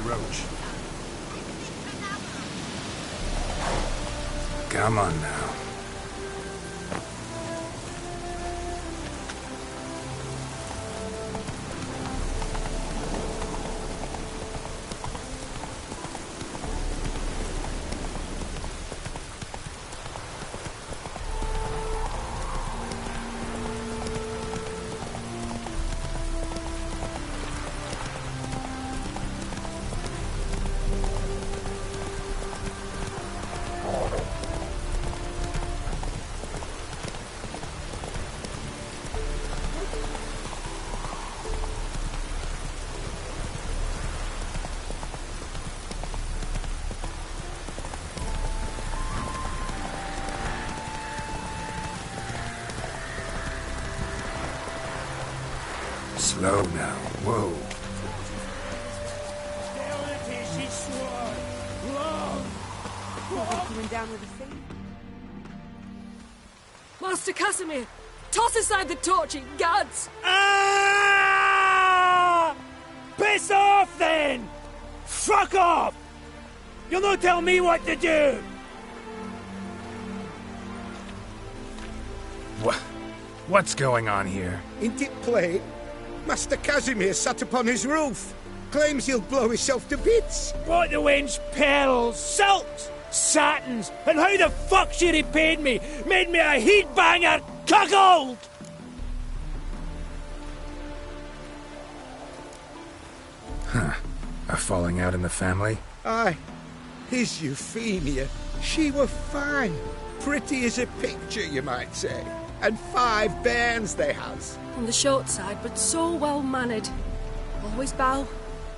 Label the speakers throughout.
Speaker 1: roach. Come on now. Slow now. Whoa.
Speaker 2: Coming down with the sea.
Speaker 3: Master Casimir, toss aside the torch, it guards!
Speaker 4: Ah! Piss off then! Fuck off! You'll not tell me what to do!
Speaker 1: What's going on here?
Speaker 5: Ain't it plain? Master Casimir sat upon his roof. Claims he'll blow himself to bits.
Speaker 4: Bought the wench pearls, silks, satins, and how the fuck she repaid me? Made me a heat-banger cuckold!
Speaker 1: Huh. A falling out in the family?
Speaker 5: Aye. His Euphemia, she were fine. Pretty as a picture, you might say. And 5 bairns they has.
Speaker 3: On the short side, but so well-mannered. Always bow,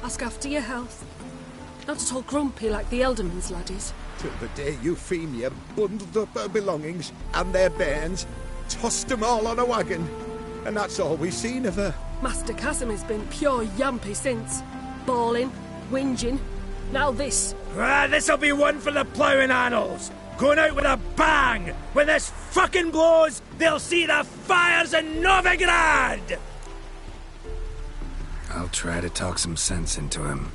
Speaker 3: ask after your health. Not at all grumpy like the Elderman's laddies.
Speaker 5: Till the day Euphemia bundled up her belongings and their bairns, tossed them all on a wagon. And that's all we've seen of her.
Speaker 3: Master Casimir's been pure yampy since. Bawling, whinging, now this.
Speaker 4: Ah, this'll be one for the ploughing annals. Going out with a bang! When this fucking blows, they'll see the fires in Novigrad!
Speaker 1: I'll try to talk some sense into him.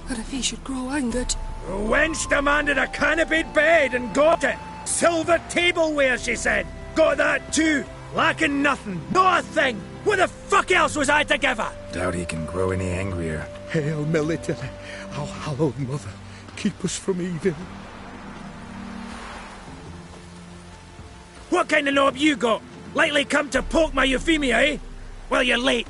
Speaker 3: And if he should grow angered?
Speaker 4: The wench demanded a canopied bed and got it. Silver tableware, she said. Got that too. Lacking nothing. Not a thing. What the fuck else was I to give her?
Speaker 1: Doubt he can grow any angrier.
Speaker 5: Hail Military, our hallowed mother. Keep us from evil.
Speaker 4: What kind of knob you got? Likely come to poke my Euphemia, eh? Well, you're late.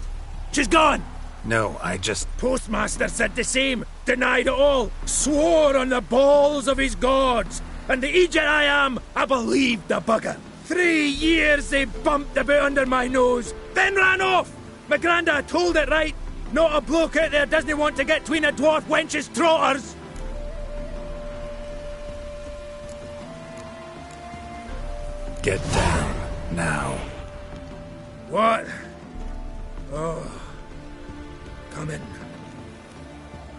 Speaker 4: She's gone.
Speaker 1: No, I just...
Speaker 4: Postmaster said the same. Denied it all. Swore on the balls of his gods. And the Egypt I am, I believed the bugger. 3 years they bumped about under my nose, then ran off. My granda told it right. Not a bloke out there doesn't want to get between a dwarf wench's trotters.
Speaker 1: Get down, now.
Speaker 4: What? Oh. Coming.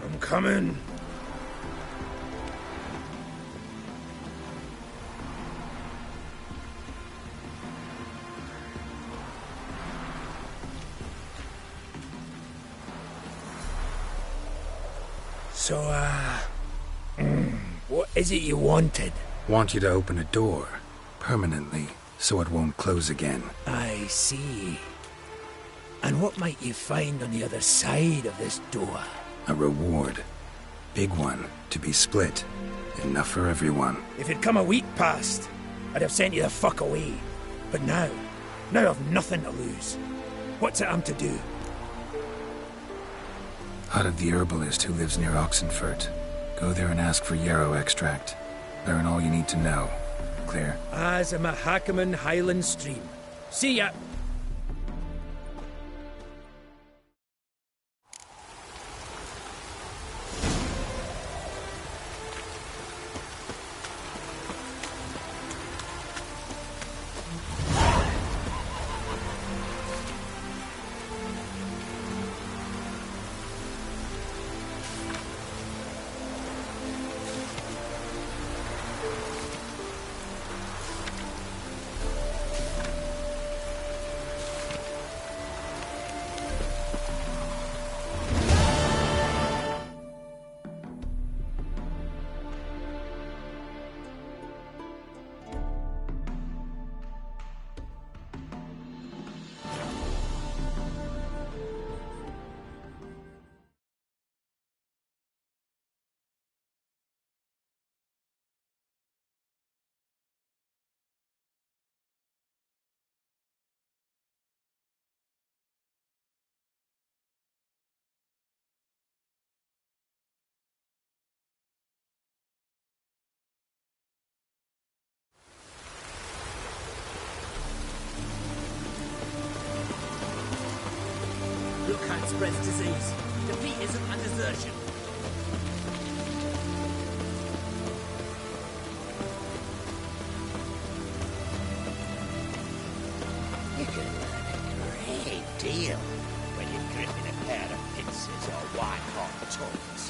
Speaker 4: I'm coming. So, what is it you wanted?
Speaker 1: Want you to open a door. Permanently, so it won't close again.
Speaker 4: I see. And what might you find on the other side of this door?
Speaker 1: A reward. Big one, to be split. Enough for everyone.
Speaker 4: If it'd come a week past, I'd have sent you the fuck away. But now I've nothing to lose. What's it I'm to do?
Speaker 1: Hut of the herbalist who lives near Oxenfurt. Go there and ask for yarrow extract. Learn all you need to know. Clear?
Speaker 4: As a Mahakaman Highland Stream. See ya!
Speaker 2: spreads disease. Defeat isn't a desertion.
Speaker 6: You can learn a great deal when you're gripping a pair of pincers or white-hot tongues.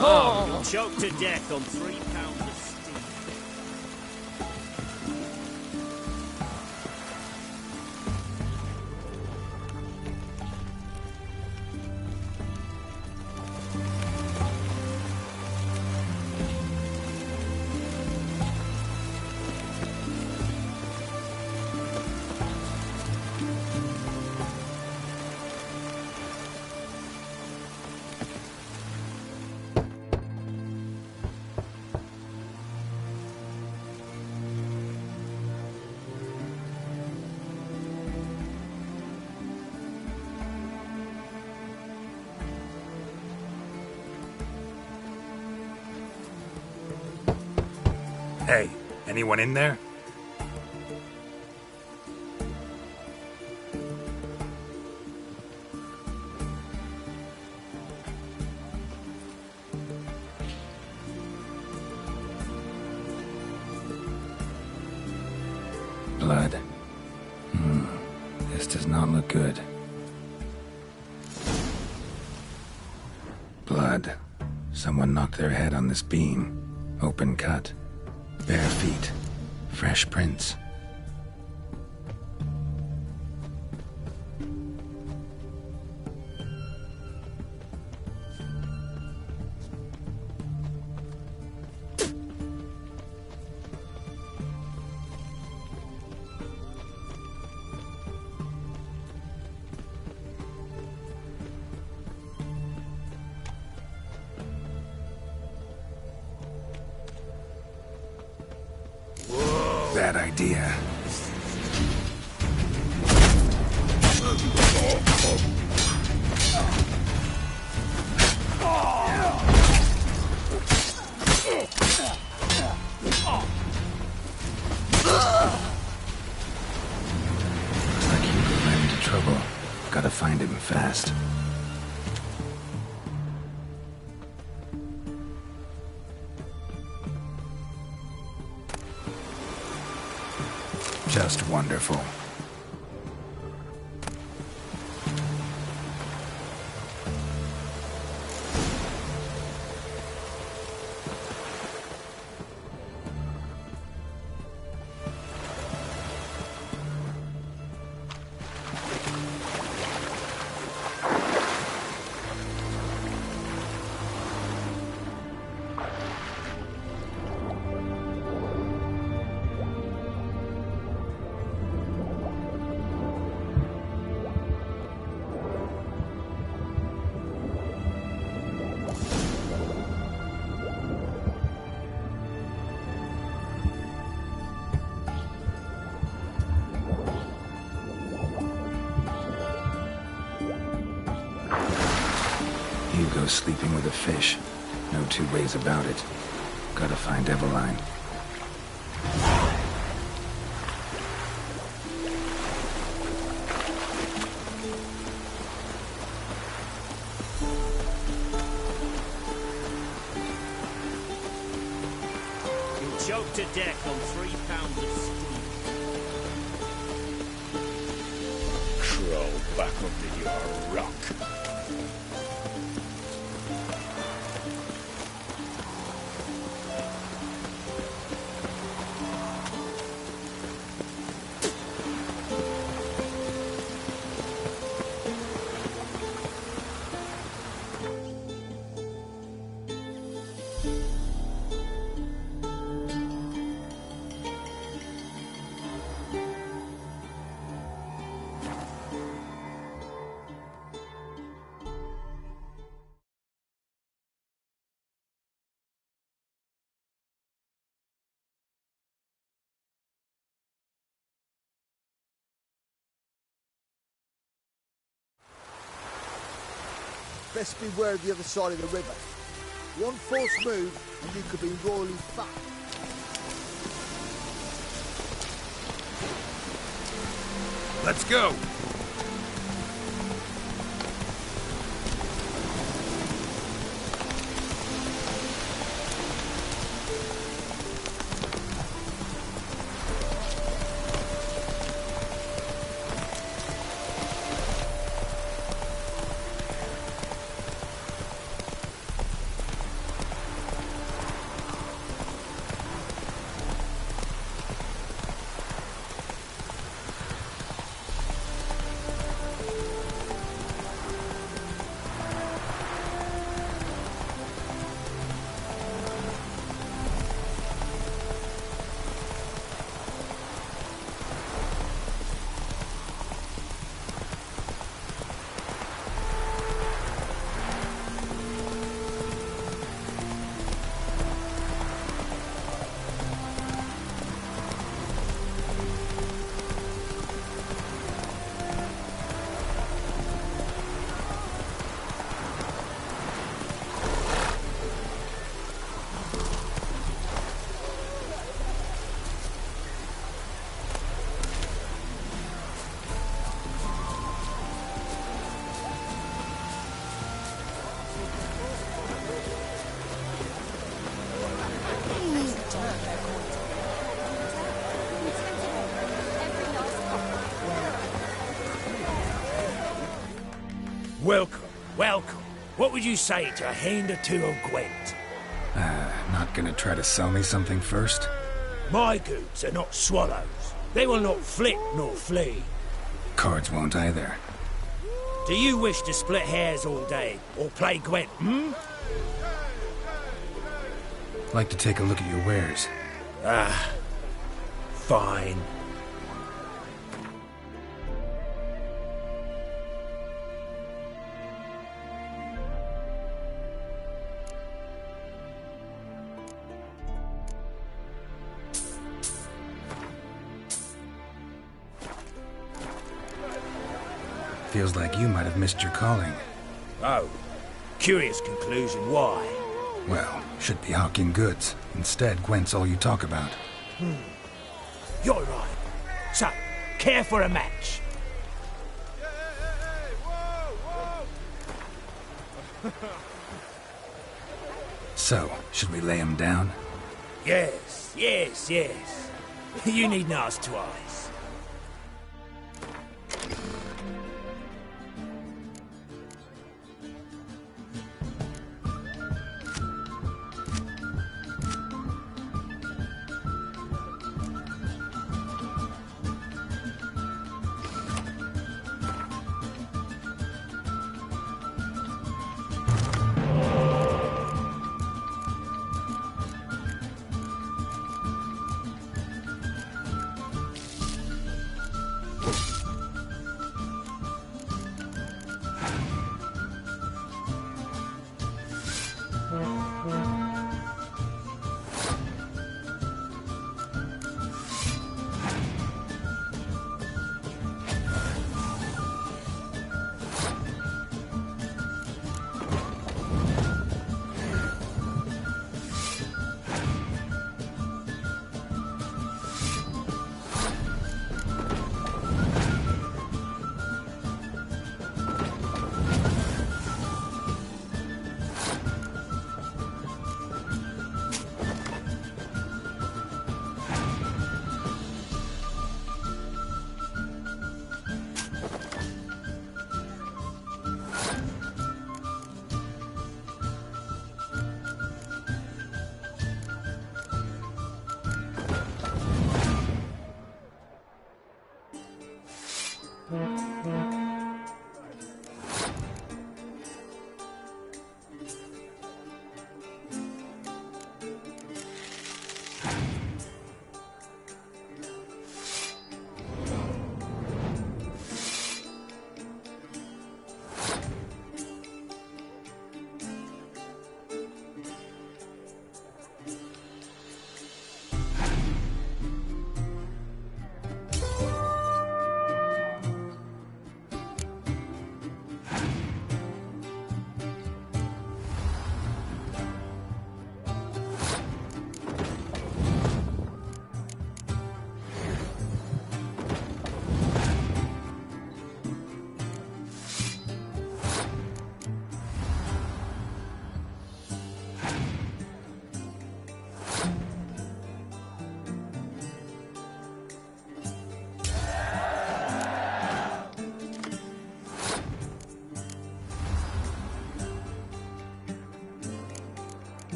Speaker 2: Oh, choked to death on 3 pounds of steam.
Speaker 1: Hey, anyone in there? Blood. This does not look good. Blood. Someone knocked their head on this beam. Open cut. Bare feet. Fresh prints. Bad idea. Looks like Hugo ran into trouble. Gotta find him fast. Just wonderful. Hugo's sleeping with a fish. No two ways about it. Gotta find Eveline.
Speaker 2: You'll choke to death on 3 pounds of steam.
Speaker 6: Crawl back under your rock.
Speaker 7: Best beware of the other side of the river. One false move and you could be royally fucked.
Speaker 5: Let's go!
Speaker 4: Welcome, welcome. What would you say to a hand or two of Gwent?
Speaker 1: Not gonna try to sell me something first?
Speaker 4: My goods are not swallows. They will not flit nor flee.
Speaker 1: Cards won't either.
Speaker 4: Do you wish to split hairs all day, or play Gwent,
Speaker 1: Like to take a look at your wares.
Speaker 4: Fine.
Speaker 1: Feels like you might have missed your calling.
Speaker 4: Oh, curious conclusion. Why?
Speaker 1: Well, should be hawking goods. Instead, Gwent's all you talk about.
Speaker 4: You're right. So, care for a match?
Speaker 1: So, should we lay him down?
Speaker 4: Yes, yes, yes. You needn't ask twice.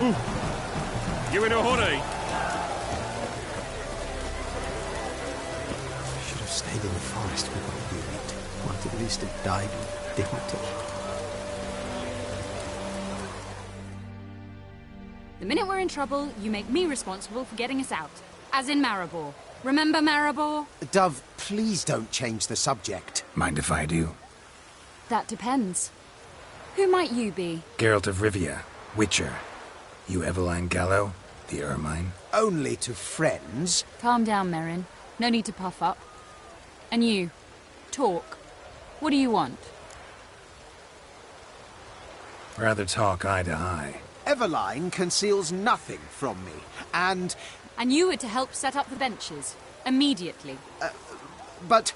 Speaker 8: You in a hurry?
Speaker 9: Should have stayed in the forest with my unit. Might at least have died with dignity.
Speaker 10: The minute we're in trouble, you make me responsible for getting us out. As in Maribor. Remember Maribor?
Speaker 9: Dove, please don't change the subject.
Speaker 1: Mind if I do?
Speaker 10: That depends. Who might you be?
Speaker 1: Geralt of Rivia, Witcher. You Eveline Gallo, the Ermine?
Speaker 9: Only to friends.
Speaker 10: Calm down, Merrin. No need to puff up. And you, talk. What do you want?
Speaker 1: Rather talk eye to eye.
Speaker 9: Eveline conceals nothing from me, and...
Speaker 10: And you were to help set up the benches. Immediately.
Speaker 9: But...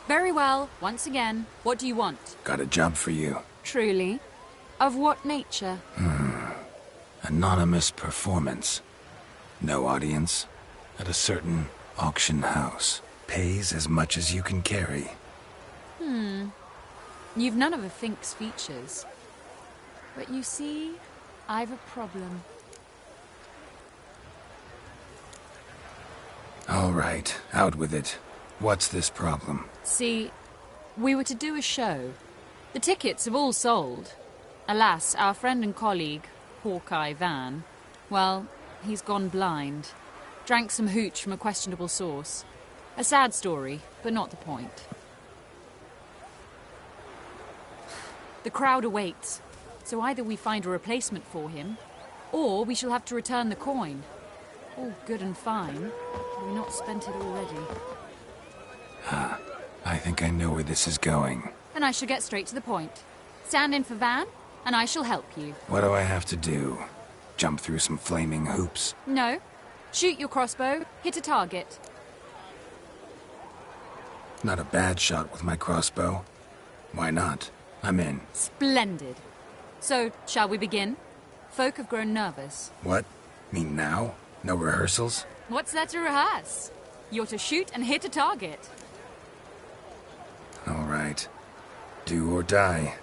Speaker 10: Very well. Once again, what do you want?
Speaker 1: Got a job for you.
Speaker 10: Truly? Of what nature?
Speaker 1: Anonymous performance. No audience. At a certain auction house. Pays as much as you can carry.
Speaker 10: You've none of a Fink's features. But you see, I've a problem.
Speaker 1: All right, out with it. What's this problem?
Speaker 10: See, we were to do a show. The tickets have all sold. Alas, our friend and colleague, Hawkeye Van, well, he's gone blind. Drank some hooch from a questionable source. A sad story, but not the point. The crowd awaits, so either we find a replacement for him, or we shall have to return the coin. All good and fine, but we've not spent it already.
Speaker 1: I think I know where this is going.
Speaker 10: Then I shall get straight to the point. Stand in for Van, and I shall help you.
Speaker 1: What do I have to do? Jump through some flaming hoops?
Speaker 10: No. Shoot your crossbow, hit a target.
Speaker 1: Not a bad shot with my crossbow. Why not? I'm in.
Speaker 10: Splendid. So, shall we begin? Folk have grown nervous.
Speaker 1: What? Mean now? No rehearsals?
Speaker 10: What's there to rehearse? You're to shoot and hit a target.
Speaker 1: All right. Do or die.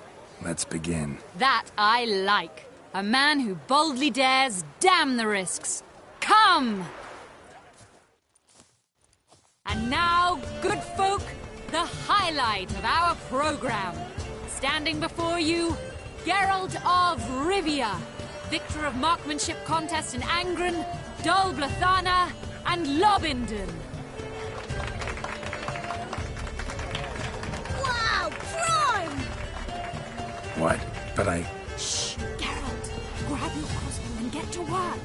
Speaker 1: Let's begin.
Speaker 10: That I like. A man who boldly dares, damn the risks. Come! And now, good folk, the highlight of our program. Standing before you, Geralt of Rivia, victor of marksmanship contests in Angren, Dol Blathana, and Lobindon.
Speaker 11: Wow, prime!
Speaker 1: What? But I...
Speaker 10: Shh, Geralt. Grab your crossbow and get to work.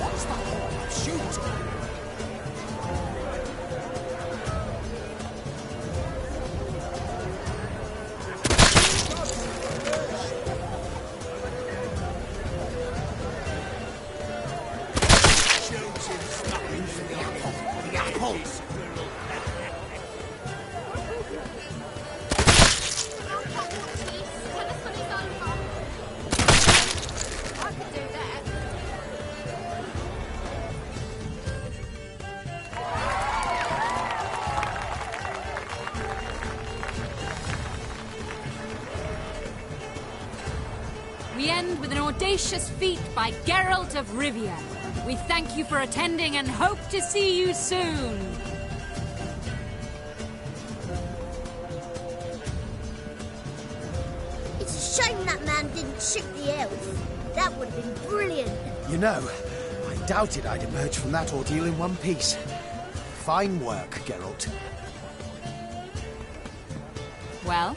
Speaker 9: What's that? Shoot! The apples!
Speaker 10: We end with an audacious feat by Geralt of Rivia. We thank you for attending and hope to see you soon.
Speaker 11: It's a shame that man didn't shoot the elf. That would have been brilliant.
Speaker 9: You know, I doubted I'd emerge from that ordeal in one piece. Fine work, Geralt.
Speaker 10: Well,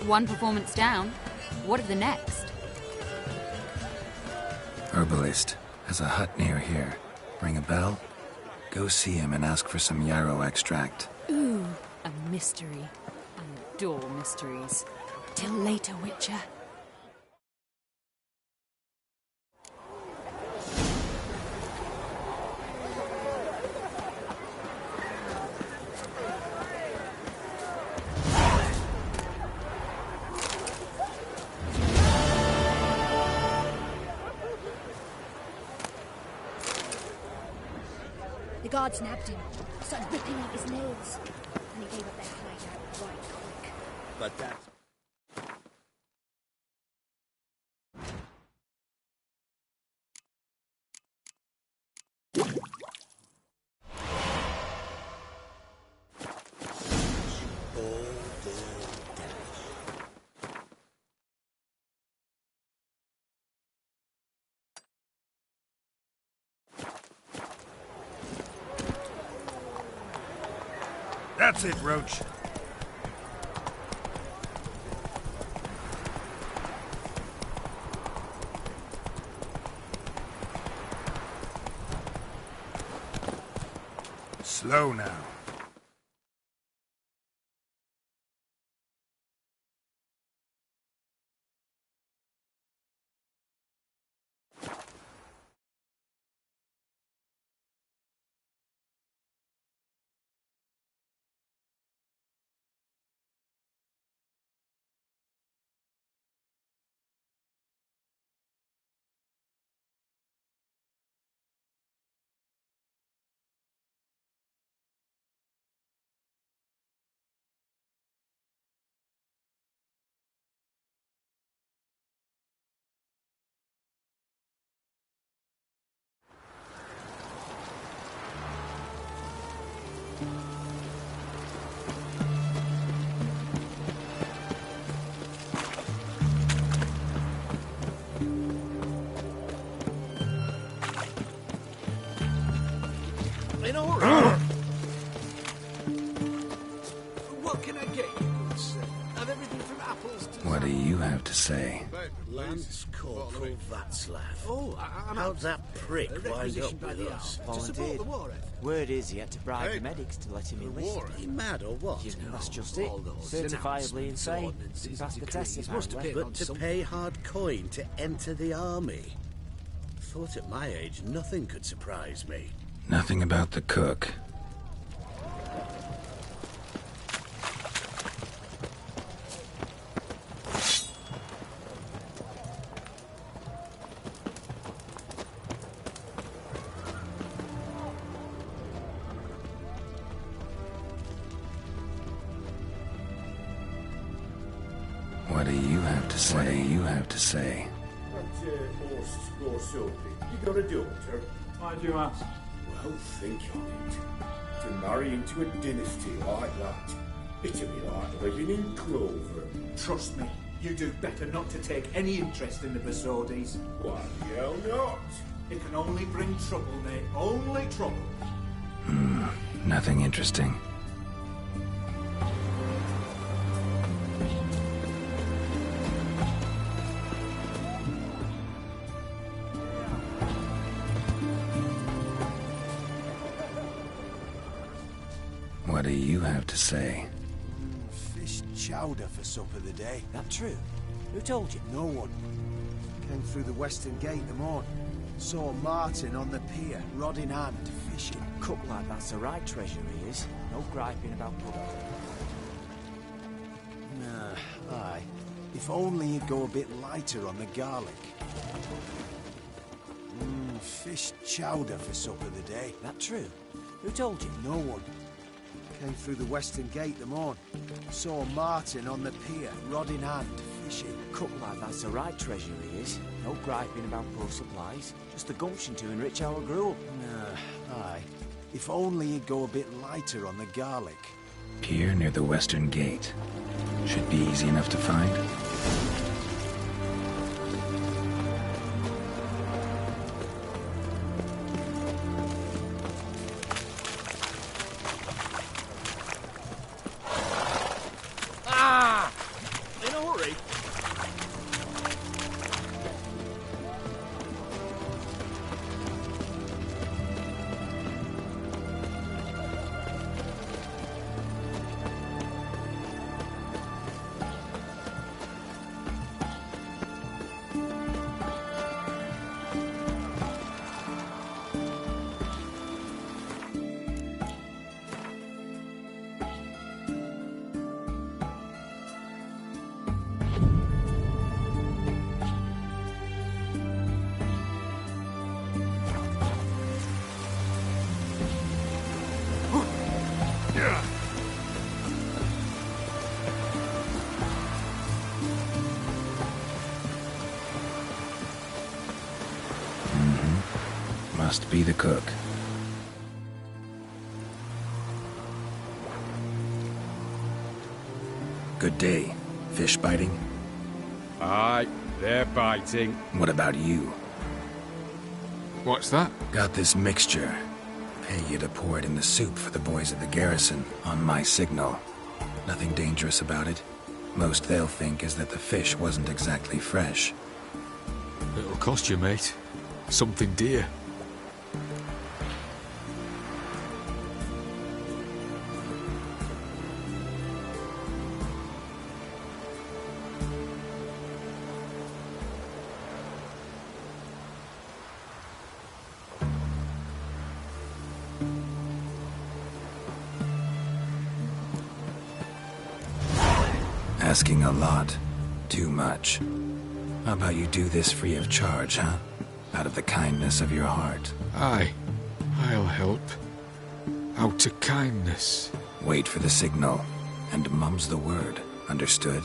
Speaker 10: one performance down. What of the next?
Speaker 1: Herbalist has a hut near here. Ring a bell? Go see him and ask for some yarrow extract.
Speaker 10: Ooh, a mystery. I adore mysteries. Till later, Witcher.
Speaker 11: guards nabbed him, started ripping out his nails, and he gave up their hideout right quick.
Speaker 6: But that's...
Speaker 4: That's it, Roach. Slow now.
Speaker 6: In order. What can I get you, good sir? Have everything from apples to...
Speaker 1: What do you have to say?
Speaker 6: Lance Corporal Václav. Oh, how'd that prick wind up with us?
Speaker 8: Volunteered. Word is he had to bribe the medics to let him enlist.
Speaker 6: He mad or what?
Speaker 8: You know, that's just it. Certifiably insane. Didn't pass the test apparently.
Speaker 6: But to pay hard coin to enter the army. Thought at my age nothing could surprise me.
Speaker 1: Nothing about the cook. What do you have to say? What do you have to say?
Speaker 12: You got a daughter?
Speaker 13: Why do you ask?
Speaker 12: Well, think on it. To marry into a dynasty like that, it'd be like living in clover.
Speaker 13: Trust me, you do better not to take any interest in the Besodis.
Speaker 12: Why the hell not?
Speaker 13: It can only bring trouble, mate. Only trouble.
Speaker 1: Nothing interesting. What do you have to say?
Speaker 9: Fish chowder for supper the day.
Speaker 8: That true? Who told you?
Speaker 9: No one. Came through the western gate the morning. Saw Martin on the pier, rod in hand, fishing.
Speaker 8: Cook like that's the right treasure he is. No griping about pudding.
Speaker 9: Nah, aye. If only he'd go a bit lighter on the garlic. Fish chowder for supper the day.
Speaker 8: That true? Who told you?
Speaker 9: No one. Came through the western gate the morning. Saw Martin on the pier, rod in hand, fishing.
Speaker 8: Cook like that's the right treasure he is. No griping about poor supplies. Just the gumption to enrich our gruel.
Speaker 9: Nah, aye. If only he'd go a bit lighter on the garlic.
Speaker 1: Pier near the western gate. Should be easy enough to find.
Speaker 6: In a hurry.
Speaker 1: Must be the cook. Good day. Fish biting?
Speaker 14: Aye, they're biting.
Speaker 1: What about you?
Speaker 14: What's that?
Speaker 1: Got this mixture. Pay you to pour it in the soup for the boys at the garrison, on my signal. Nothing dangerous about it. Most they'll think is that the fish wasn't exactly fresh.
Speaker 14: It'll cost you, mate. Something dear.
Speaker 1: Asking a lot. Too much. How about you do this free of charge, huh? Out of the kindness of your heart.
Speaker 14: Aye, I'll help. Out of kindness.
Speaker 1: Wait for the signal, and mum's the word. Understood?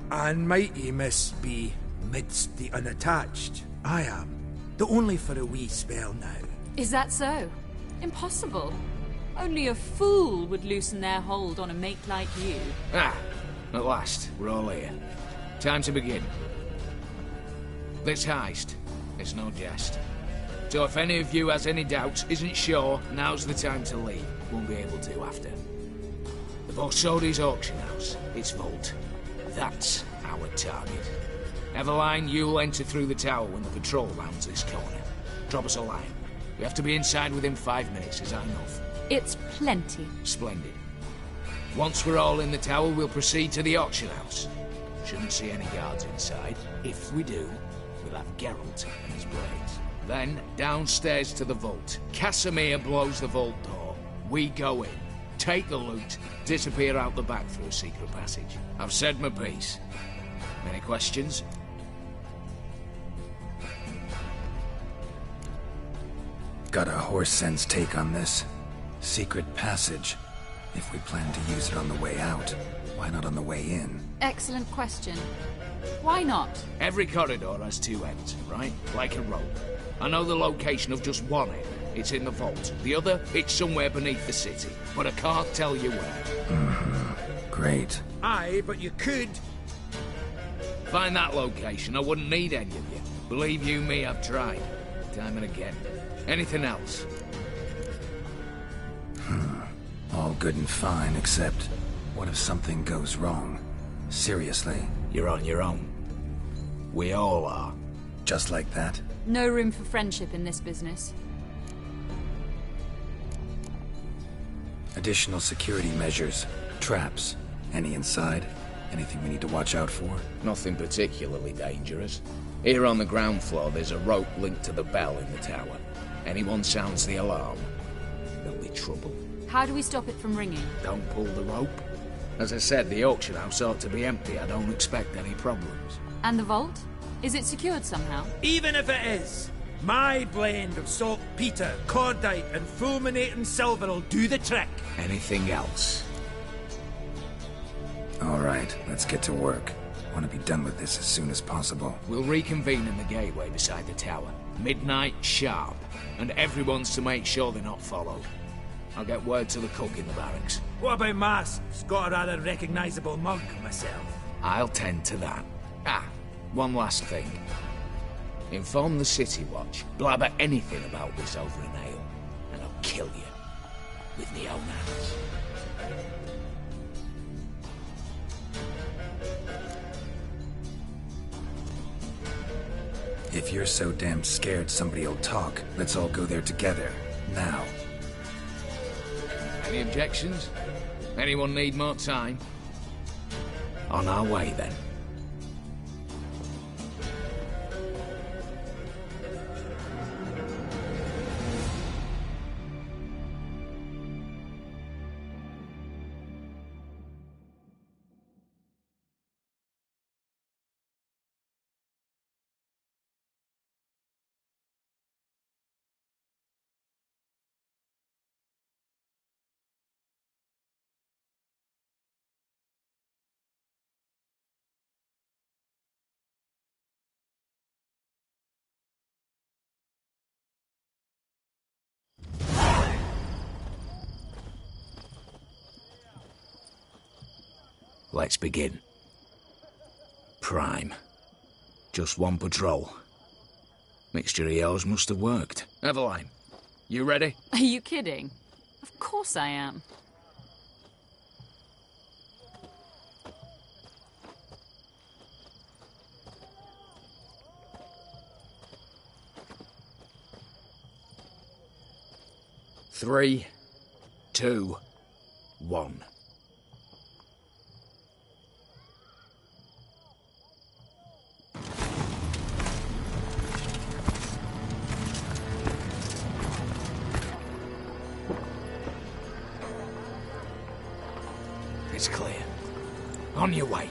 Speaker 4: And mighty must be midst the unattached. I am. Though only for a wee spell now.
Speaker 10: Is that so? Impossible. Only a fool would loosen their hold on a mate like you.
Speaker 6: Ah, at last, we're all here. Time to begin. This heist, it's no jest. So if any of you has any doubts, isn't sure, now's the time to leave. Won't be able to after. The Borsodi's auction house, its vault. That's our target. Eveline, you'll enter through the tower when the patrol rounds this corner. Drop us a line. We have to be inside within 5 minutes, is that enough?
Speaker 10: It's plenty.
Speaker 6: Splendid. Once we're all in the tower, we'll proceed to the auction house. Shouldn't see any guards inside. If we do, we'll have Geralt and his blades. Then, downstairs to the vault. Casimir blows the vault door. We go in, take the loot, disappear out the back through a secret passage. I've said my piece. Any questions?
Speaker 1: Got a horse sense take on this. Secret passage. If we plan to use it on the way out, why not on the way in?
Speaker 10: Excellent question. Why not?
Speaker 6: Every corridor has two ends, right? Like a rope. I know the location of just one end. It's in the vault. The other, it's somewhere beneath the city. But I can't tell you where.
Speaker 1: Mm-hmm. Great.
Speaker 4: Aye, but you could.
Speaker 6: Find that location, I wouldn't need any of you. Believe you me, I've tried. Time and again. Anything else?
Speaker 1: All good and fine, except What if something goes wrong? Seriously?
Speaker 6: You're on your own. We all are.
Speaker 1: Just like that?
Speaker 10: No room for friendship in this business.
Speaker 1: Additional security measures. Traps. Any inside? Anything we need to watch out for?
Speaker 6: Nothing particularly dangerous. Here on the ground floor, there's a rope linked to the bell in the tower. Anyone sounds the alarm, there'll be trouble.
Speaker 10: How do we stop it from ringing?
Speaker 6: Don't pull the rope. As I said, the auction house ought to be empty. I don't expect any problems.
Speaker 10: And the vault? Is it secured somehow?
Speaker 4: Even if it is, my blend of saltpeter, cordite, and fulminating silver will do the trick.
Speaker 6: Anything else?
Speaker 1: All right, let's get to work. I want to be done with this as soon as possible.
Speaker 6: We'll reconvene in the gateway beside the tower. Midnight sharp. And everyone's to make sure they're not followed. I'll get word to the cook in the barracks.
Speaker 4: What about masks? Got a rather recognisable mug myself.
Speaker 6: I'll tend to that. One last thing. Inform the City Watch. Blabber anything about this over an ale, and I'll kill you. With my own hands.
Speaker 1: If you're so damn scared somebody'll talk, let's all go there together. Now.
Speaker 6: Any objections? Anyone need more time? On our way, then. Let's begin. Prime. Just one patrol. Mixture of yours must have worked. Eveline, you ready?
Speaker 10: Are you kidding? Of course I am.
Speaker 6: Three, 2, 1. It's clear. On your way.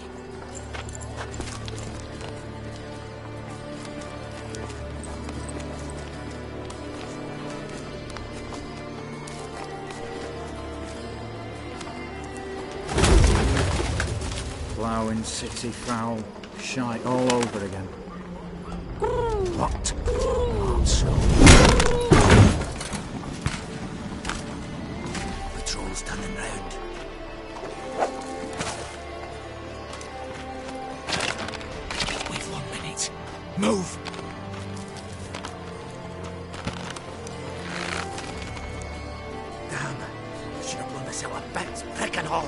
Speaker 15: Ploughing, city foul, shite all over again.
Speaker 6: What? Not so. Patrol's turning round. We've 1 minute. Move!
Speaker 4: Damn. Should have blown myself a bit. Prick and all.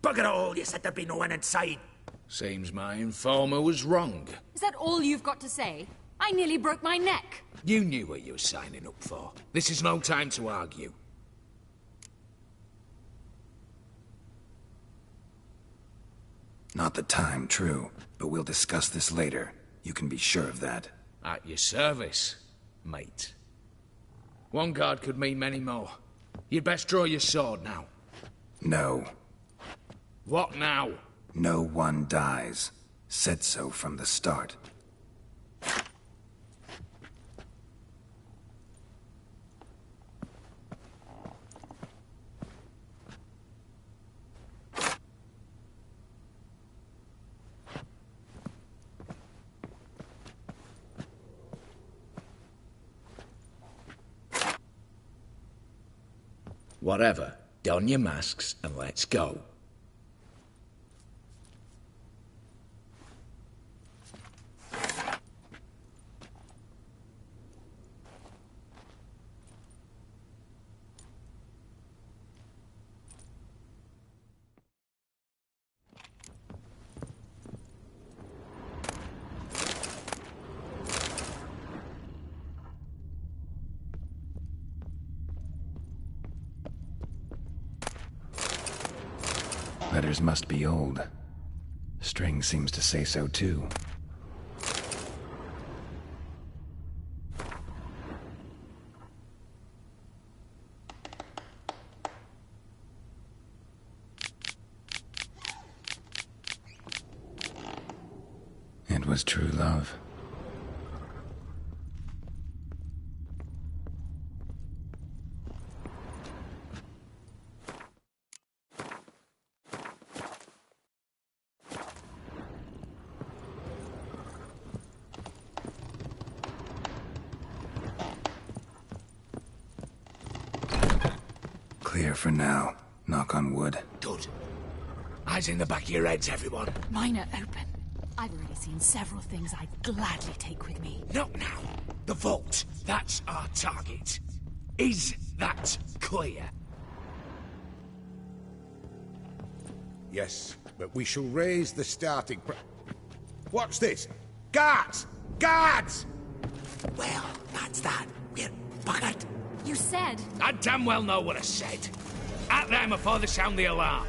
Speaker 4: Bugger it all, you said there'd be no one inside.
Speaker 6: Seems my informer was wrong.
Speaker 10: Is that all you've got to say? I nearly broke my neck.
Speaker 6: You knew what you were signing up for. This is no time to argue.
Speaker 1: Not the time, true. But we'll discuss this later. You can be sure of that.
Speaker 6: At your service, mate. One guard could mean many more. You'd best draw your sword now.
Speaker 1: No.
Speaker 6: What now?
Speaker 1: No one dies. Said so from the start.
Speaker 6: Whatever. Don your masks and let's go.
Speaker 1: Letters must be old. String seems to say so too. It was true love. Clear for now. Knock on wood.
Speaker 6: Good. Eyes in the back of your heads, everyone.
Speaker 10: Mine are open. I've already seen several things I'd gladly take with me.
Speaker 6: Not now. The vault. That's our target. Is that clear?
Speaker 5: Yes, but we shall raise the starting What's this? Guards! Guards!
Speaker 6: Well, that's that. We're buggered.
Speaker 10: You said...
Speaker 6: I damn well know what I said. At them before they sound the alarm.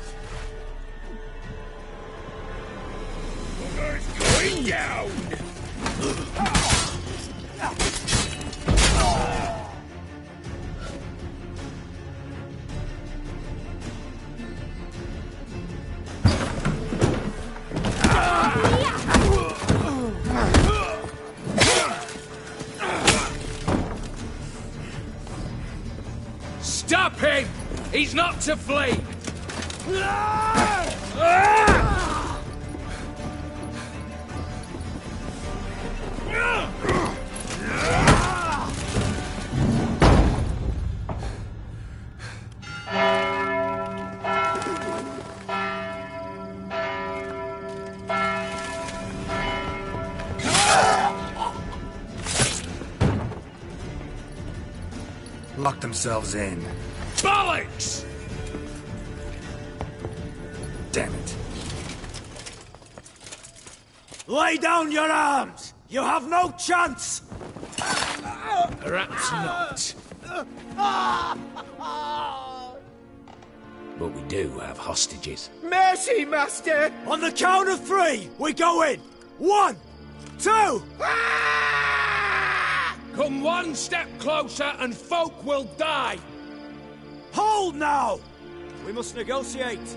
Speaker 4: Bugger's going down!
Speaker 6: Stop him! He's not to flee!
Speaker 1: Lock themselves in.
Speaker 6: Bollocks!
Speaker 1: Damn it.
Speaker 9: Lay down your arms! You have no chance!
Speaker 6: Perhaps not. But we do have hostages.
Speaker 9: Mercy, Master! On the count of 3, we go in! 1, 2...
Speaker 6: Come one step closer and folk will die!
Speaker 9: Hold now! We must negotiate.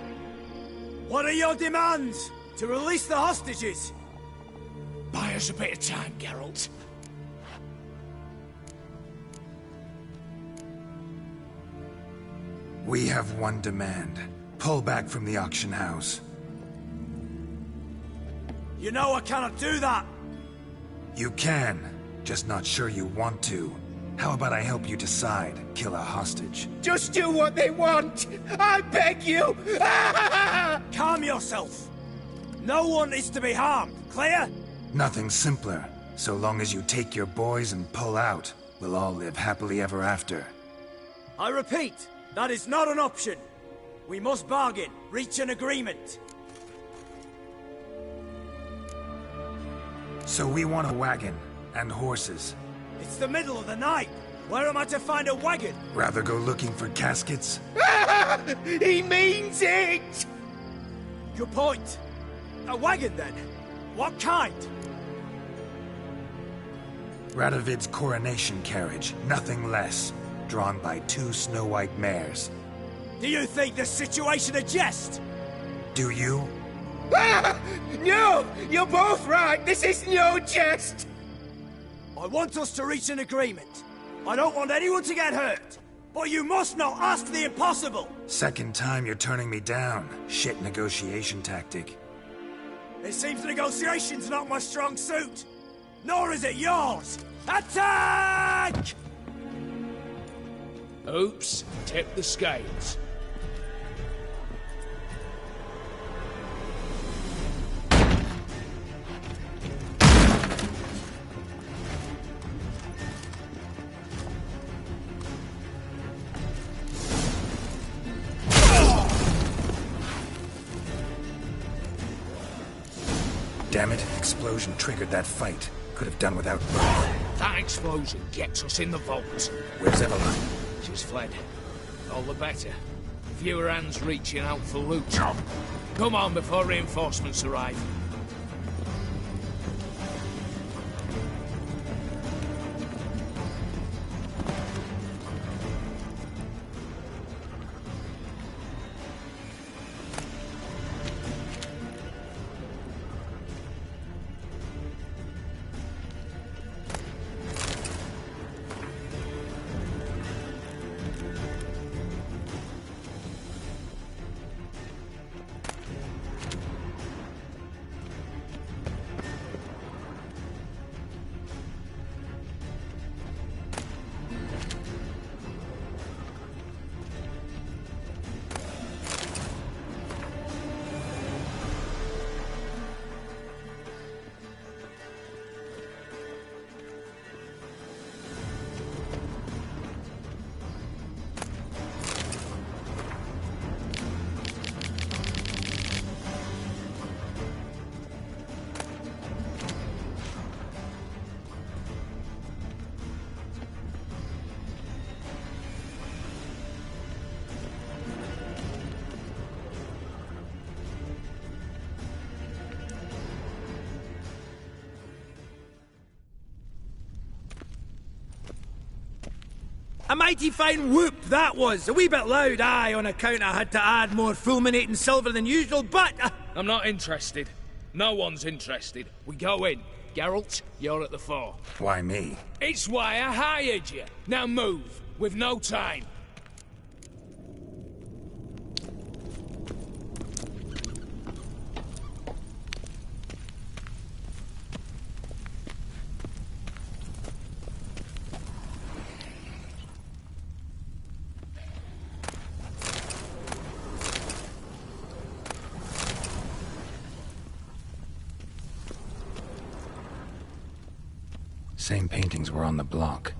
Speaker 9: What are your demands? To release the hostages?
Speaker 6: Buy us a bit of time, Geralt.
Speaker 1: We have one demand. Pull back from the auction house.
Speaker 9: You know I cannot do that!
Speaker 1: You can. Just not sure you want to. How about I help you decide? Kill a hostage.
Speaker 9: Just do what they want! I beg you! Calm yourself! No one is to be harmed, clear?
Speaker 1: Nothing simpler. So long as you take your boys and pull out, we'll all live happily ever after.
Speaker 9: I repeat, that is not an option. We must bargain, reach an agreement.
Speaker 1: So we want a wagon. And horses.
Speaker 9: It's the middle of the night. Where am I to find a wagon?
Speaker 1: Rather go looking for caskets?
Speaker 9: He means it! Good point. A wagon, then? What kind?
Speaker 1: Radovid's coronation carriage, nothing less. Drawn by 2 snow-white mares.
Speaker 9: Do you think this situation a jest?
Speaker 1: Do you?
Speaker 9: Ah! No! You're both right! This is no jest! I want us to reach an agreement. I don't want anyone to get hurt. But you must not ask the impossible!
Speaker 1: Second time you're turning me down. Shit negotiation tactic.
Speaker 9: It seems negotiation's not my strong suit. Nor is it yours! Attack!
Speaker 6: Oops, tip the scales.
Speaker 1: Damn it, explosion triggered that fight. Could have done without both.
Speaker 6: That explosion gets us in the vault.
Speaker 1: Where's Evelyn?
Speaker 6: She's fled. All the better. Fewer hands reaching out for loot. Come on before reinforcements arrive.
Speaker 4: A mighty fine whoop that was. A wee bit loud, aye, on account I had to add more fulminating silver than usual, but...
Speaker 6: I'm not interested. No one's interested. We go in. Geralt, you're at the fore.
Speaker 1: Why me?
Speaker 6: It's why I hired you. Now move. We've no time.
Speaker 1: Same paintings were on the block.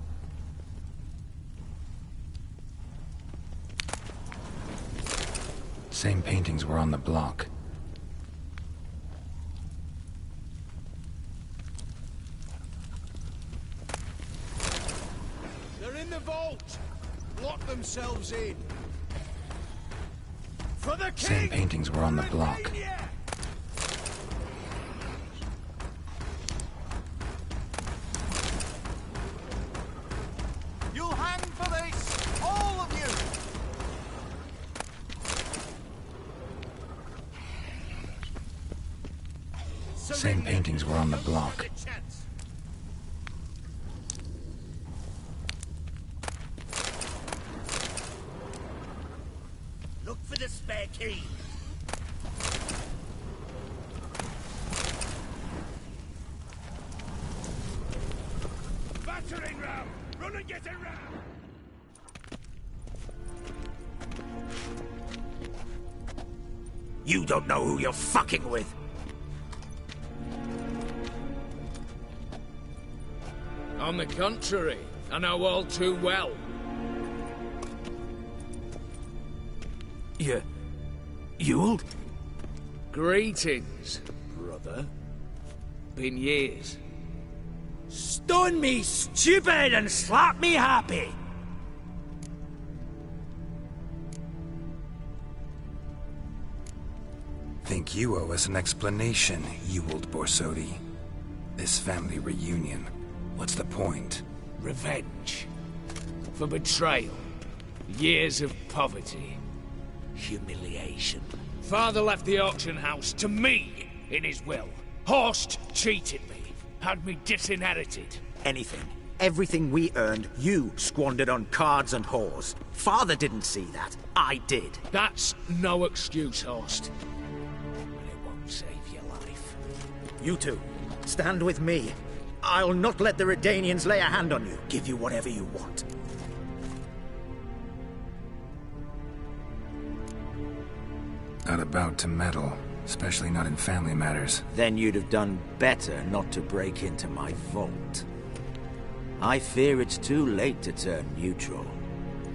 Speaker 1: Same paintings were on the block.
Speaker 9: They're in the vault! Lock themselves in! For the king!
Speaker 1: Same paintings were on the block.
Speaker 9: You'll hang for this! All of you!
Speaker 1: Same paintings were on the block.
Speaker 2: Look for the spare key.
Speaker 9: Battering ram! Run and get a ram!
Speaker 2: You don't know who you're fucking with.
Speaker 6: On the contrary, I know all too well.
Speaker 2: Ewald?
Speaker 6: Greetings, brother. Been years.
Speaker 4: Stone me stupid and slap me happy!
Speaker 1: Think you owe us an explanation, Ewald Borsodi. This family reunion. What's the point?
Speaker 6: Revenge. For betrayal. Years of poverty. Humiliation. Father left the auction house to me in his will. Horst cheated me, had me disinherited.
Speaker 16: Anything. Everything we earned, you squandered on cards and whores. Father didn't see that. I did.
Speaker 6: That's no excuse, Horst. But it won't save your life.
Speaker 16: You two, stand with me. I'll not let the Redanians lay a hand on you. Give you whatever you want.
Speaker 1: Not about to meddle, especially not in family matters.
Speaker 16: Then you'd have done better not to break into my vault. I fear it's too late to turn neutral.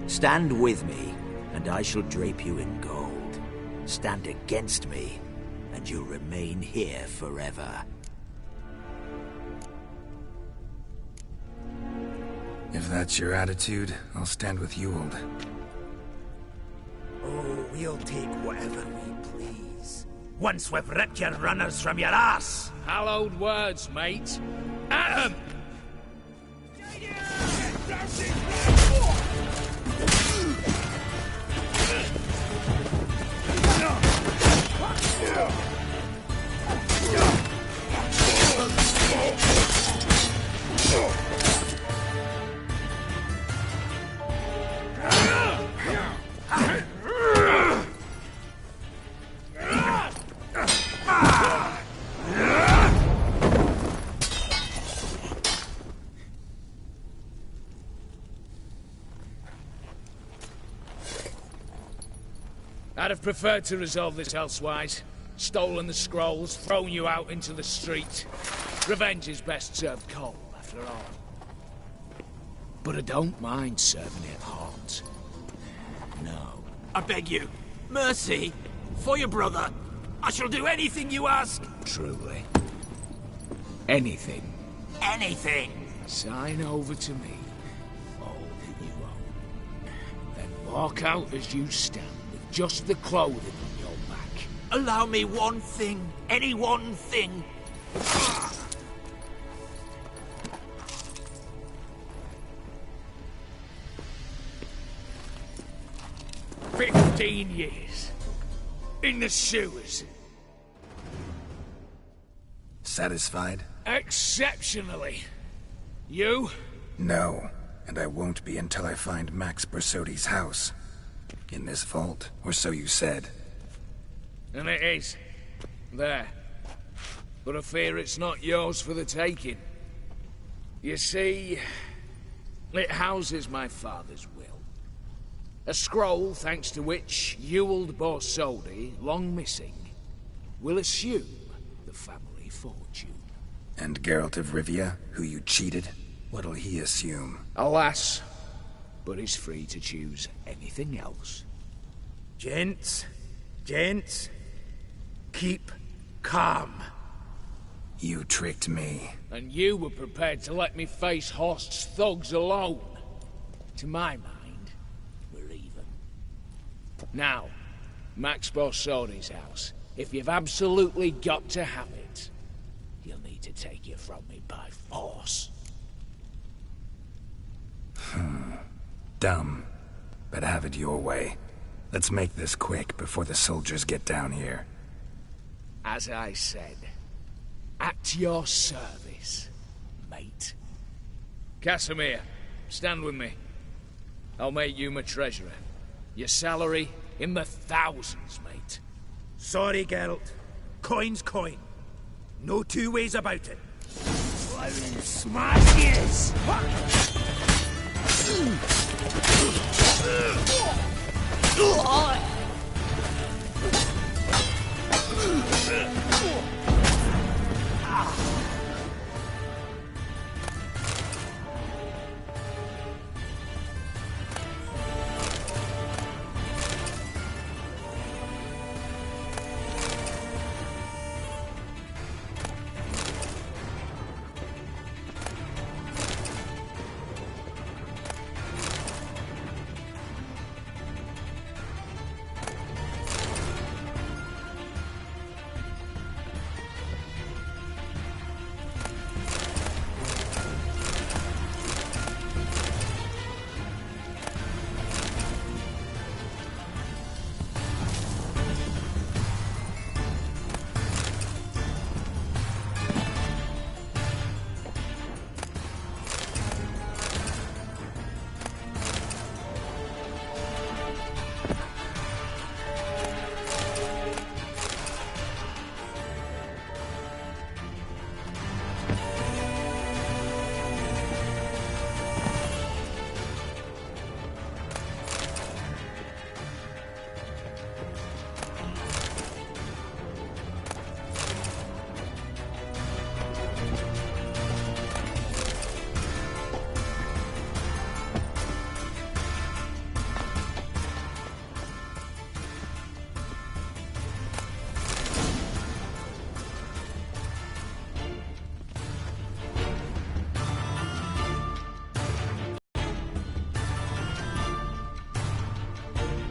Speaker 16: Stand with me, and I shall drape you in gold. Stand against me, and you'll remain here forever.
Speaker 1: If that's your attitude, I'll stand with Ewald.
Speaker 16: Oh, we'll take whatever we please. Once we've ripped your runners from your ass!
Speaker 6: Hallowed words, mate. At 'em! I'd have preferred to resolve this elsewise. Stolen the scrolls, thrown you out into the street. Revenge is best served cold, after all. But I don't mind serving it hot. No.
Speaker 16: I beg you, mercy, for your brother. I shall do anything you ask.
Speaker 6: Truly. Anything.
Speaker 16: Anything.
Speaker 6: Sign over to me all that you own. Then walk out as you stand. Just the clothing on your back.
Speaker 16: Allow me one thing. Any one thing.
Speaker 6: 15 years. In the sewers.
Speaker 1: Satisfied?
Speaker 6: Exceptionally. You?
Speaker 1: No, and I won't be until I find Max Bersodi's house. In this vault, or so you said.
Speaker 6: And it is. There. But I fear it's not yours for the taking. You see, it houses my father's will. A scroll thanks to which Ewald Borsodi, long missing, will assume the family fortune.
Speaker 1: And Geralt of Rivia, who you cheated, what'll he assume?
Speaker 6: Alas, but he's free to choose anything else.
Speaker 16: Gents, keep calm.
Speaker 1: You tricked me.
Speaker 6: And you were prepared to let me face Horst's thugs alone. To my mind, we're even. Now, Max Borsodi's house. If you've absolutely got to have it, you'll need to take it from me by force.
Speaker 1: Dumb, but have it your way. Let's make this quick before the soldiers get down here.
Speaker 6: As I said, at your service, mate. Casimir, stand with me. I'll make you my treasurer. Your salary in the thousands, mate.
Speaker 16: Sorry, Geralt. Coin's coin. No two ways about it.
Speaker 6: Smash yes!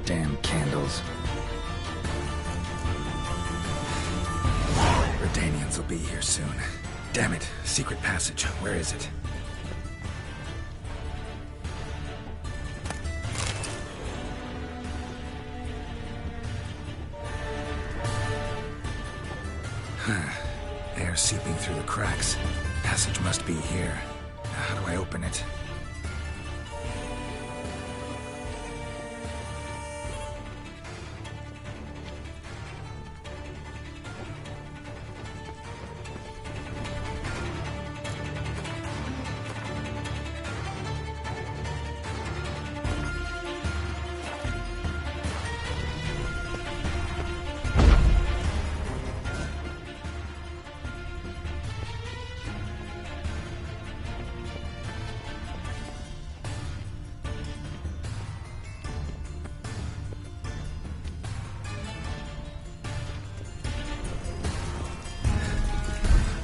Speaker 1: Damn candles. Redanians will be here soon. Damn it. Secret passage. Where is it? Air seeping through the cracks. Passage must be here. How do I open it?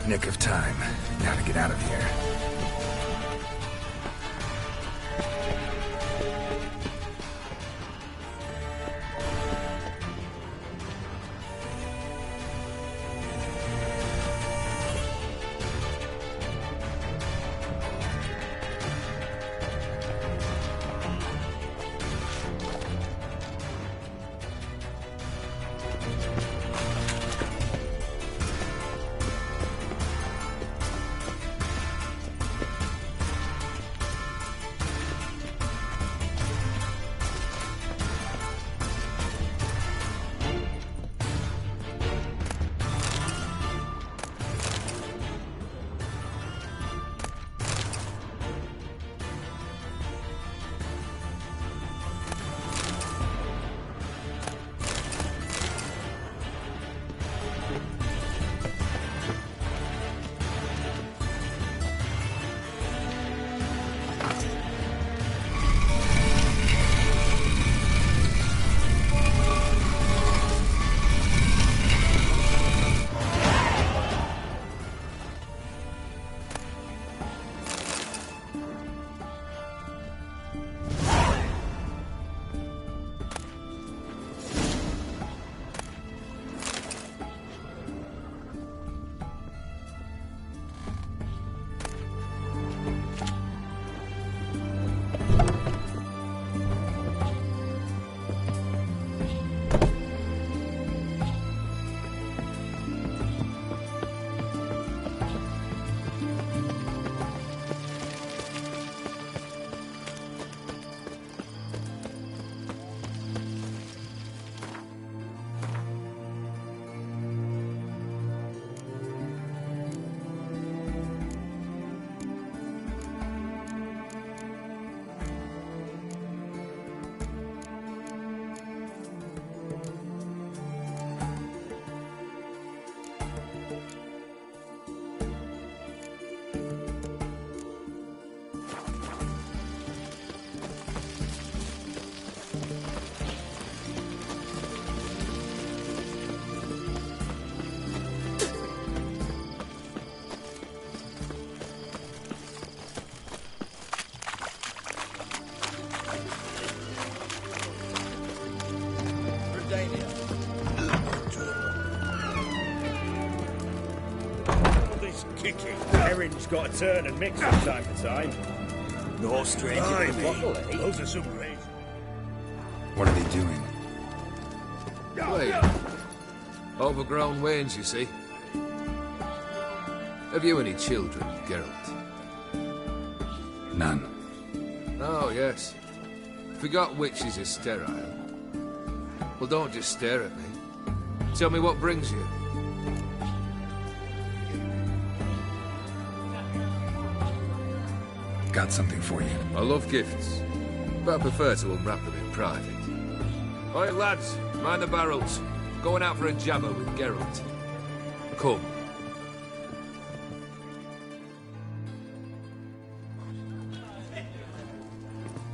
Speaker 1: Nick of time. Now to get out of here.
Speaker 2: Erin's got to turn and mix from time to time.
Speaker 9: No stranger to the bottle, eh?
Speaker 2: Those are some great.
Speaker 1: What are they doing?
Speaker 6: Wait. Overgrown wains, you see. Have you any children, Geralt?
Speaker 1: None.
Speaker 6: Oh, yes. Forgot witches are sterile. Well, don't just stare at me. Tell me what brings you.
Speaker 1: Got something for you.
Speaker 6: I love gifts, but I prefer to unwrap them in private. Oi, lads, mind the barrels. Going out for a jabber with Geralt. Come.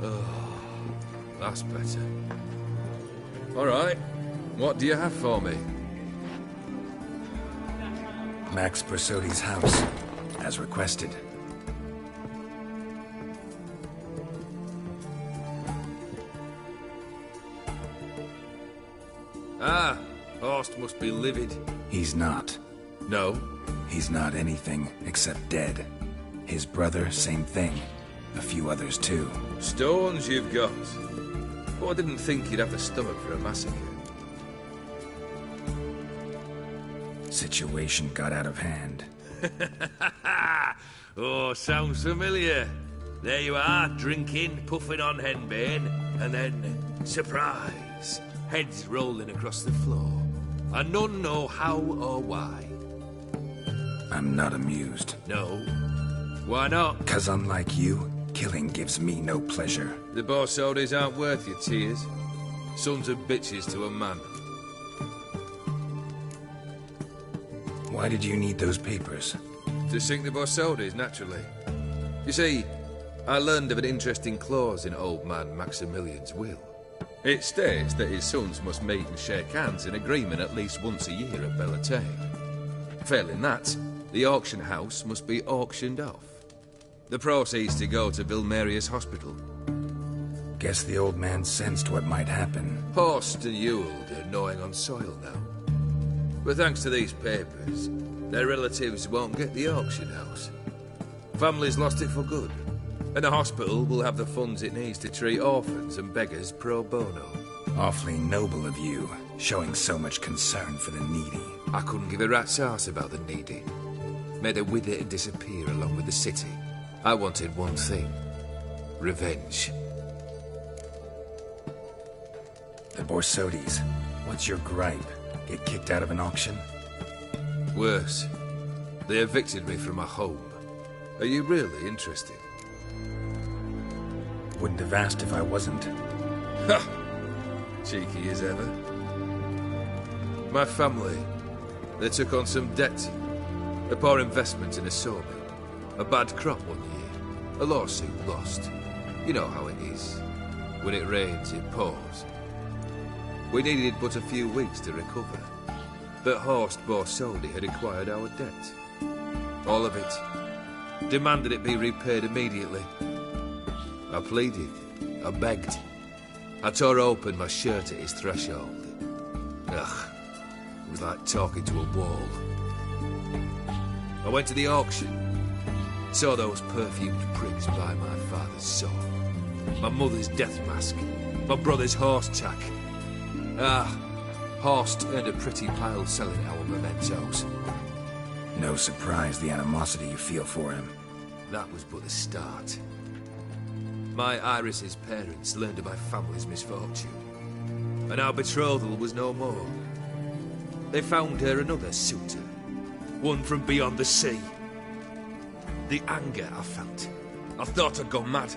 Speaker 6: Oh, that's better. All right, what do you have for me?
Speaker 1: Max Bersodi's house, as requested.
Speaker 17: Ah, Horst must be livid.
Speaker 1: He's not.
Speaker 17: No?
Speaker 1: He's not anything except dead. His brother, same thing. A few others too.
Speaker 17: Stones you've got. But I didn't think you'd have the stomach for a massacre.
Speaker 1: Situation got out of hand.
Speaker 17: Oh, sounds familiar. There you are, drinking, puffing on henbane, and then, surprise, heads rolling across the floor. And none know how or why.
Speaker 1: I'm not amused.
Speaker 17: No? Why not?
Speaker 1: 'Cause unlike you, killing gives me no pleasure.
Speaker 17: The Borsodis aren't worth your tears. Sons of bitches to a man.
Speaker 1: Why did you need those papers?
Speaker 17: To sink the Borsodis, naturally. You see, I learned of an interesting clause in old man Maximilian's will. It states that his sons must meet and shake hands in agreement at least once a year at Bellatane. Failing that, the auction house must be auctioned off. The proceeds to go to Vilmerius Hospital.
Speaker 1: Guess the old man sensed what might happen.
Speaker 17: Horst and Ewald are gnawing on soil now. But thanks to these papers, their relatives won't get the auction house. Families lost it for good, and the hospital will have the funds it needs to treat orphans and beggars pro bono.
Speaker 1: Awfully noble of you, showing so much concern for the needy.
Speaker 17: I couldn't give a rat's ass about the needy. Made her wither and disappear along with the city. I wanted one thing. Revenge.
Speaker 1: The Borsodis. What's your gripe? Get kicked out of an auction?
Speaker 17: Worse. They evicted me from my home. Are you really interested?
Speaker 1: Wouldn't have asked if I wasn't.
Speaker 17: Ha! Cheeky as ever. My family, they took on some debt. A poor investment in a sawmill. A bad crop one year. A lawsuit lost. You know how it is. When it rains, it pours. We needed but a few weeks to recover. But Horst Borsodi had acquired our debt. All of it. Demanded it be repaid immediately. I pleaded. I begged. I tore open my shirt at his threshold. Ugh. It was like talking to a wall. I went to the auction. Saw those perfumed prigs buy my father's sword. My mother's death mask. My brother's horse tack. Ah, Horst earned a pretty pile selling our mementos.
Speaker 1: No surprise the animosity you feel for him.
Speaker 17: That was but the start. My Iris's parents learned of my family's misfortune, and our betrothal was no more. They found her another suitor, one from beyond the sea. The anger I felt, I thought I'd gone mad.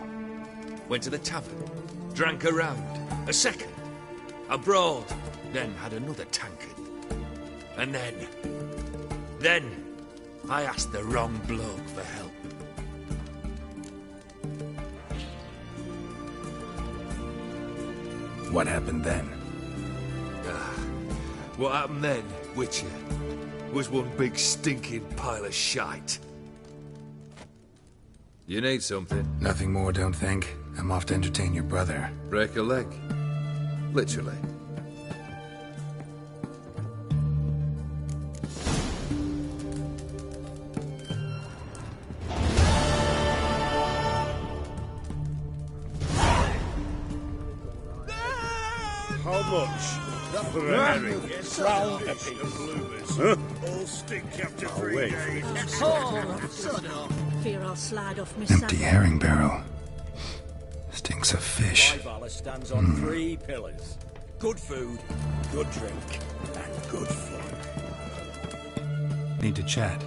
Speaker 17: Went to the tavern, drank a round, a second, a broad, then had another tankard. And then, I asked the wrong bloke for help.
Speaker 1: What happened then?
Speaker 17: What happened then, Witcher, was one big stinking pile of shite. You need something?
Speaker 1: Nothing more, don't think. I'm off to entertain your brother.
Speaker 17: Break a leg? Literally.
Speaker 2: How much? For a herring, crown a piece. Huh? All stink after 3 days.
Speaker 18: Oh, sod off. Fear I'll slag off my
Speaker 1: Empty herring barrel. Stinks of fish.
Speaker 9: My Valor stands on 3 pillars. Good food, good drink, and good fun.
Speaker 1: Need to chat.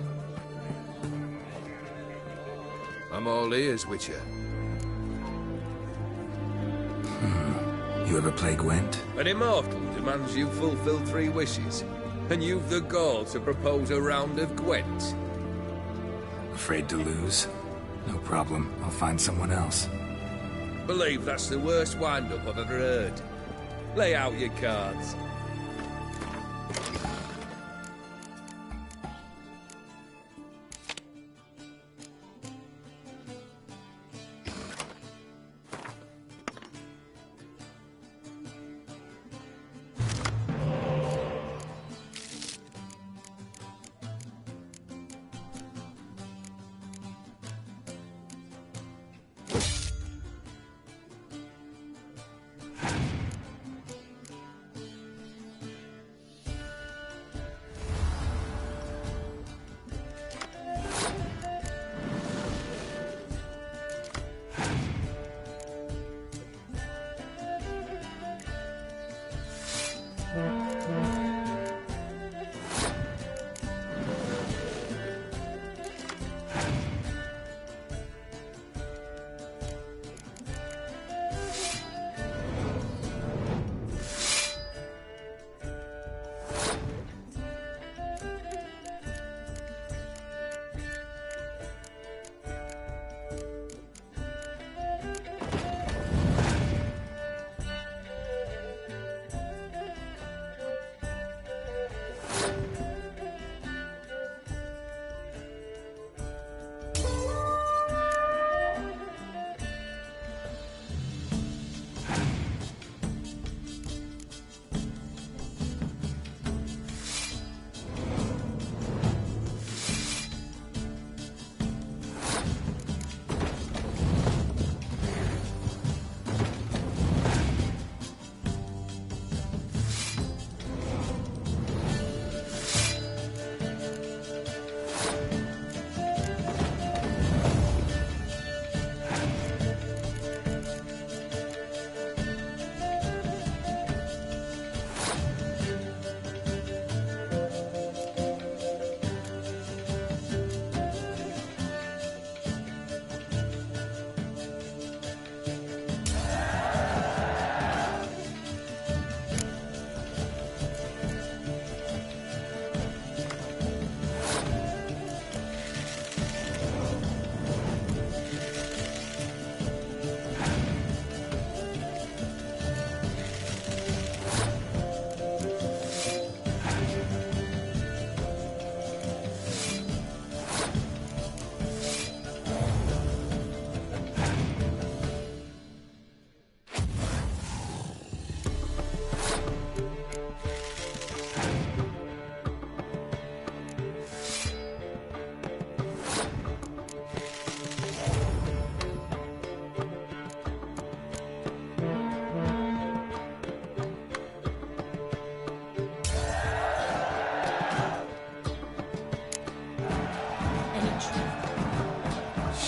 Speaker 17: I'm all ears, Witcher.
Speaker 1: You ever play Gwent?
Speaker 17: An immortal demands you fulfill 3 wishes, and you've the gall to propose a round of Gwent.
Speaker 1: Afraid to lose? No problem. I'll find someone else.
Speaker 17: Believe that's the worst wind-up I've ever heard. Lay out your cards.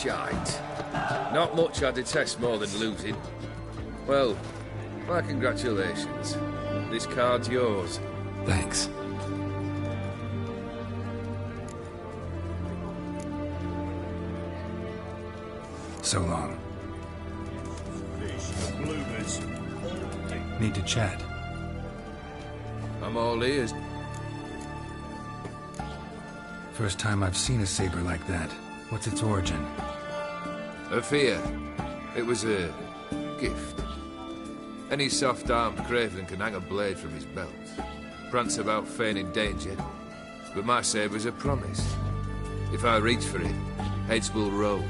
Speaker 17: shite. Not much I detest more than losing. Well, my congratulations. This card's yours.
Speaker 1: Thanks. So long.
Speaker 2: Fish, bloomers.
Speaker 1: Need to chat.
Speaker 17: I'm all ears.
Speaker 1: First time I've seen a saber like that. What's its origin?
Speaker 17: A fear. It was a gift. Any soft-armed craven can hang a blade from his belt. Prance about feigning danger. But my saber's a promise. If I reach for it, heads will roll.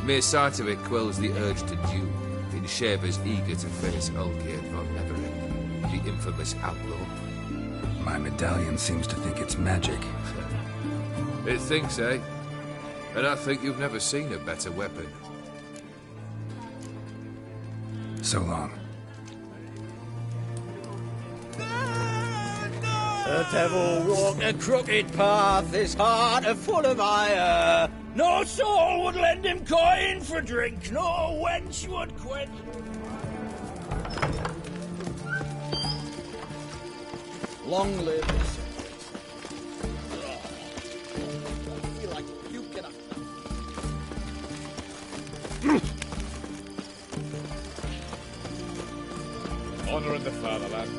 Speaker 17: Mere sight of it quells the urge to duel, in shavers eager to face Olgierd von Everett, the infamous outlaw.
Speaker 1: My medallion seems to think it's magic.
Speaker 17: It thinks, eh? And I think you've never seen a better weapon.
Speaker 1: So long.
Speaker 9: The devil walked a crooked path, his heart a full of ire. No soul would lend him coin for drink, no wench would quench. Long live the I feel like puking up.
Speaker 2: Honouring the fatherland.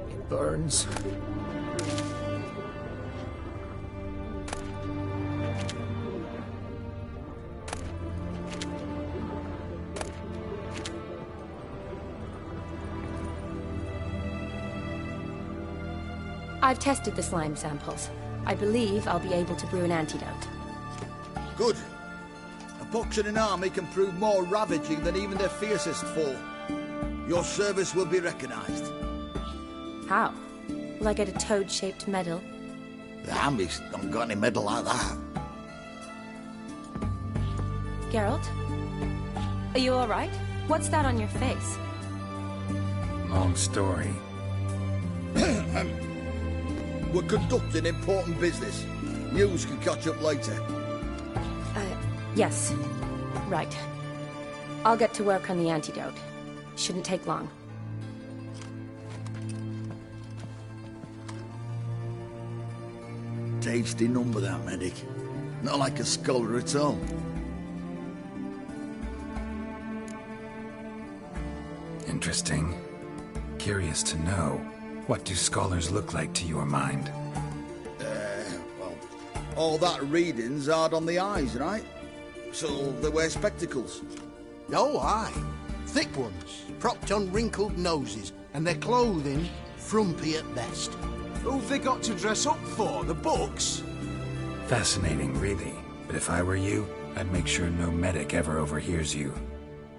Speaker 9: It burns.
Speaker 19: I've tested the slime samples. I believe I'll be able to brew an antidote.
Speaker 7: Good. A pox in an army can prove more ravaging than even their fiercest foe. Your service will be recognized.
Speaker 19: How? Will I get a toad-shaped medal?
Speaker 7: The army's don't got any medal like that.
Speaker 19: Geralt? Are you alright? What's that on your face?
Speaker 1: Long story.
Speaker 7: We're conducting important business. News can catch up later.
Speaker 19: Yes. Right. I'll get to work on the antidote. Shouldn't take long.
Speaker 7: Tasty number, that medic. Not like a scholar at all.
Speaker 1: Interesting. Curious to know. What do scholars look like to your mind?
Speaker 7: Well, all that reading's hard on the eyes, right? So they wear spectacles.
Speaker 20: Oh, aye. Thick ones, propped on wrinkled noses, and their clothing frumpy at best.
Speaker 9: Who've they got to dress up for? The books?
Speaker 1: Fascinating, really. But if I were you, I'd make sure no medic ever overhears you.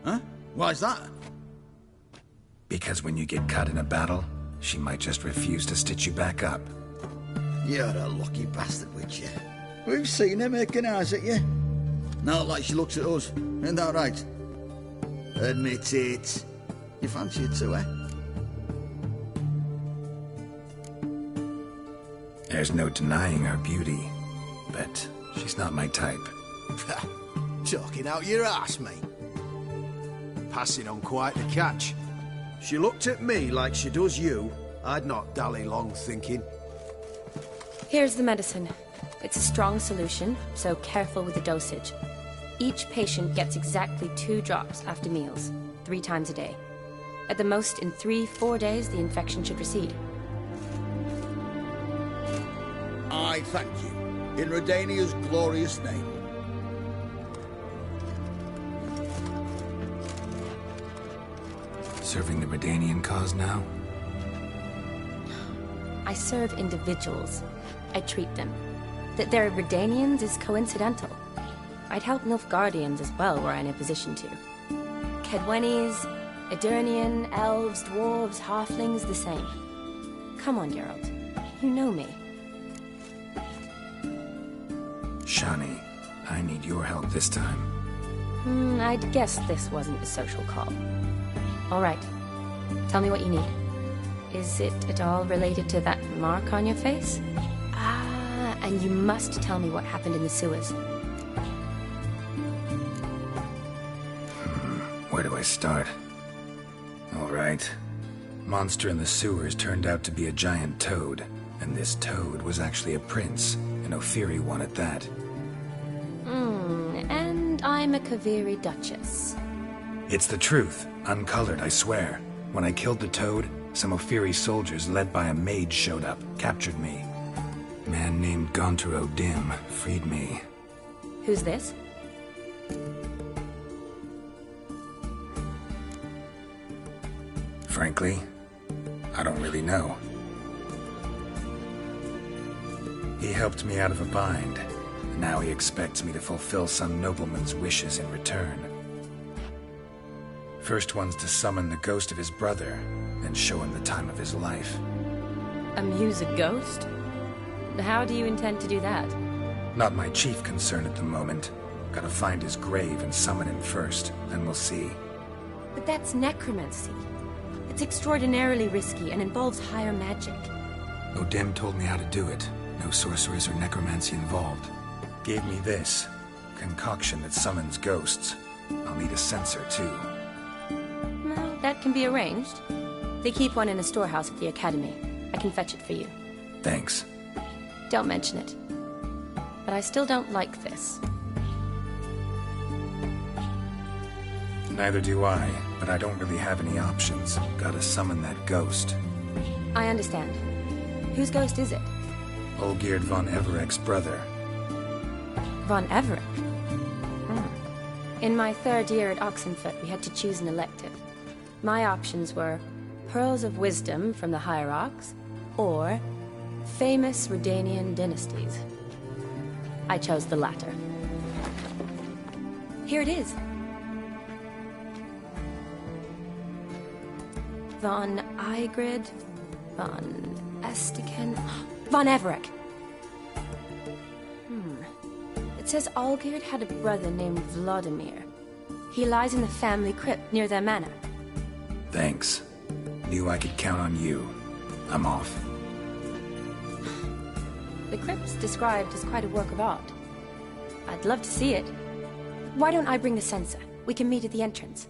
Speaker 7: Huh? Why's that?
Speaker 1: Because when you get cut in a battle, she might just refuse to stitch you back up.
Speaker 7: You're a lucky bastard, with you. We've seen her making eyes at you. Not like she looks at us. Ain't that right? Admit it. You fancy it too, eh?
Speaker 1: There's no denying her beauty, but she's not my type.
Speaker 20: Talking out your ass, mate.
Speaker 9: Passing on quite the catch. She looked at me like she does you. I'd not dally long thinking.
Speaker 19: Here's the medicine. It's a strong solution, so careful with the dosage. Each patient gets exactly 2 drops after meals, 3 times a day. At the most, in 3-4 days, the infection should recede.
Speaker 7: I thank you. In Redania's glorious name.
Speaker 1: Serving the Redanian cause now?
Speaker 19: I serve individuals. I treat them. That they're Redanians is coincidental. I'd help Nilfgaardians as well were I in a position to. Kedwenis, Edirnian, elves, dwarves, halflings, the same. Come on, Geralt. You know me.
Speaker 1: Shani, I need your help this time.
Speaker 19: I'd guess this wasn't a social call. All right. Tell me what you need. Is it at all related to that mark on your face? Ah, and you must tell me what happened in the sewers.
Speaker 1: Where do I start? All right. Monster in the sewers turned out to be a giant toad, and this toad was actually a prince, an Ophiri one at that.
Speaker 19: And I'm a Kaviri Duchess.
Speaker 1: It's the truth, uncolored, I swear. When I killed the toad, some Ophiri soldiers led by a mage showed up, captured me. A man named Gontaro Dim freed me.
Speaker 19: Who's this?
Speaker 1: Frankly, I don't really know. He helped me out of a bind. Now he expects me to fulfill some nobleman's wishes in return. First one's to summon the ghost of his brother, then show him the time of his life.
Speaker 19: Amuse a ghost? How do you intend to do that?
Speaker 1: Not my chief concern at the moment. Gotta find his grave and summon him first, then we'll see.
Speaker 19: But that's necromancy. It's extraordinarily risky and involves higher magic.
Speaker 1: Odim told me how to do it. No sorcerers or necromancy involved. Gave me this concoction that summons ghosts. I'll need a censer too.
Speaker 19: Well, that can be arranged. They keep one in a storehouse at the academy. I can fetch it for you.
Speaker 1: Thanks.
Speaker 19: Don't mention it. But I still don't like this.
Speaker 1: Neither do I, but I don't really have any options. Gotta summon that ghost.
Speaker 19: I understand. Whose ghost is it?
Speaker 1: Olgierd von Everek's brother.
Speaker 19: Von Everek? In my third year at Oxenfoot, we had to choose an elective. My options were Pearls of Wisdom from the Hierarchs, or Famous Redanian Dynasties. I chose the latter. Here it is. Von Igrid, von Estiken, von Everek. It says Olgierd had a brother named Vladimir. He lies in the family crypt near their manor.
Speaker 1: Thanks. Knew I could count on you. I'm off.
Speaker 19: The crypt's described as quite a work of art. I'd love to see it. Why don't I bring the censer? We can meet at the entrance.